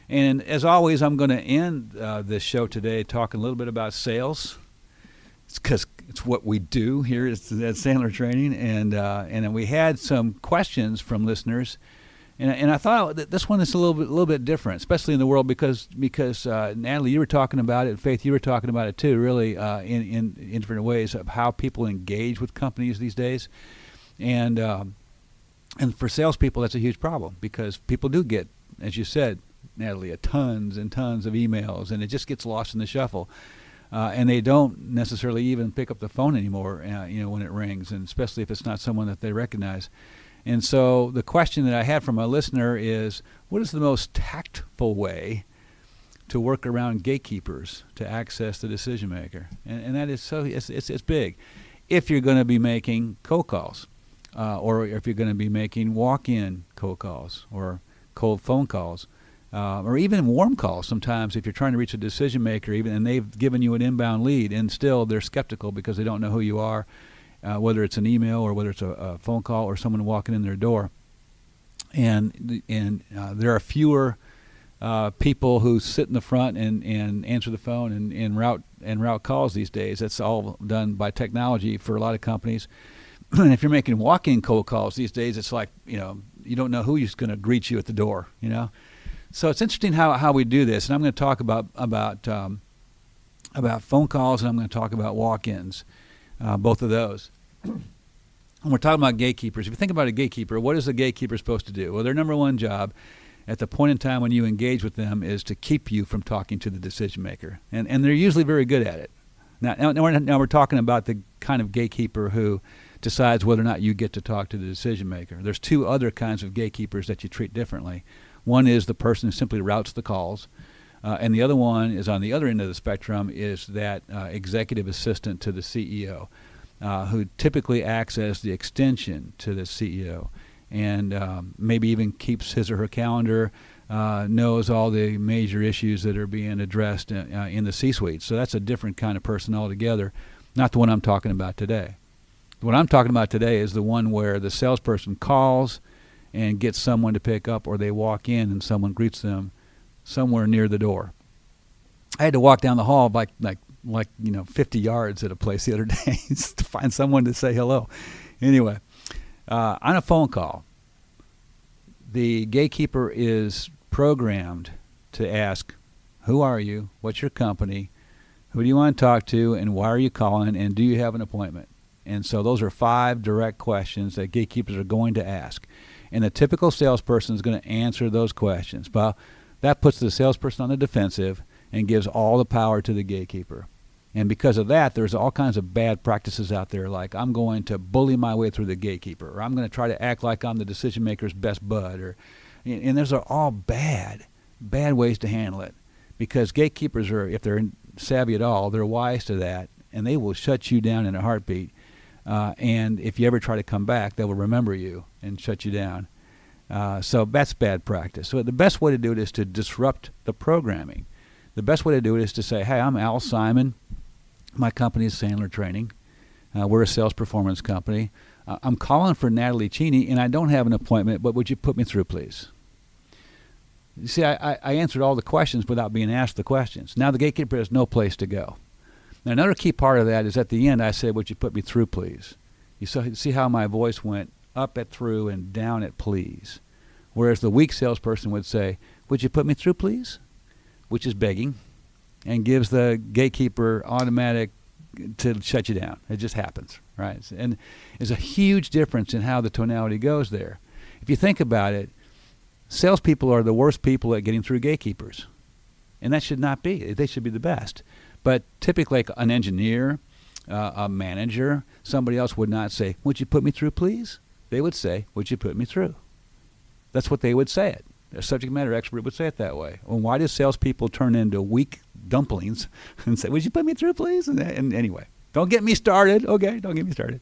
And as always, I'm going to end this show today talking a little bit about sales. It's because it's what we do here at Sandler Training, and then we had some questions from listeners, and I thought that this one is a little bit different, especially in the world because Natalie, you were talking about it, Faith, you were talking about it too, really in different ways of how people engage with companies these days, and for salespeople that's a huge problem because people do get, as you said, Natalie, tons and tons of emails, and it just gets lost in the shuffle. And they don't necessarily even pick up the phone anymore, when it rings, and especially if it's not someone that they recognize. And so the question that I had from a listener is, what is the most tactful way to work around gatekeepers to access the decision maker? And that is it's big. If you're going to be making cold calls, or if you're going to be making walk-in cold calls or cold phone calls, or even warm calls sometimes if you're trying to reach a decision maker, and they've given you an inbound lead, and still they're skeptical because they don't know who you are, whether it's an email or whether it's a phone call or someone walking in their door. And there are fewer people who sit in the front and answer the phone and route calls these days. That's all done by technology for a lot of companies. And if you're making walk-in cold calls these days, it's like, you don't know who's going to greet you at the door, So it's interesting how we do this, and I'm going to talk about phone calls, and I'm going to talk about walk-ins, both of those. And we're talking about gatekeepers. If you think about a gatekeeper, what is a gatekeeper supposed to do? Well, their number one job at the point in time when you engage with them is to keep you from talking to the decision maker, and they're usually very good at it. Now we're talking about the kind of gatekeeper who decides whether or not you get to talk to the decision maker. There's two other kinds of gatekeepers that you treat differently. One is the person who simply routes the calls, and the other one is on the other end of the spectrum is that executive assistant to the CEO, who typically acts as the extension to the CEO, and maybe even keeps his or her calendar, knows all the major issues that are being addressed in the C-suite. So that's a different kind of person altogether, not the one I'm talking about today. What I'm talking about today is the one where the salesperson calls and get someone to pick up, or they walk in and someone greets them somewhere near the door. I had to walk down the hall like 50 yards at a place the other day to find someone to say hello. Anyway, on a phone call, the gatekeeper is programmed to ask, who are you, what's your company, who do you want to talk to, and why are you calling, and do you have an appointment? And so those are 5 direct questions that gatekeepers are going to ask. And the typical salesperson is going to answer those questions. Well, that puts the salesperson on the defensive and gives all the power to the gatekeeper. And because of that, there's all kinds of bad practices out there, like I'm going to bully my way through the gatekeeper, or I'm going to try to act like I'm the decision maker's best bud, and those are all bad ways to handle it. Because gatekeepers are, if they're savvy at all, they're wise to that, and they will shut you down in a heartbeat. And if you ever try to come back, they will remember you and shut you down. So that's bad practice. So the best way to do it is to disrupt the programming. The best way to do it is to say, hey, I'm Al Simon. My company is Sandler Training. We're a sales performance company. I'm calling for Natalie Cheney, and I don't have an appointment, but would you put me through, please? You see, I answered all the questions without being asked the questions. Now the gatekeeper has no place to go. Now, another key part of that is at the end I said, would you put me through, please? You see how my voice went up at through and down at please. Whereas the weak salesperson would say, would you put me through, please? Which is begging, and gives the gatekeeper automatic to shut you down. It just happens, right? And there's a huge difference in how the tonality goes there. If you think about it, salespeople are the worst people at getting through gatekeepers. And that should not be. They should be the best. But typically, like an engineer, a manager, somebody else would not say, would you put me through, please? They would say, would you put me through? That's what they would say it. A subject matter expert would say it that way. Well, why do salespeople turn into weak dumplings and say, would you put me through, please? And anyway, don't get me started. Okay, don't get me started.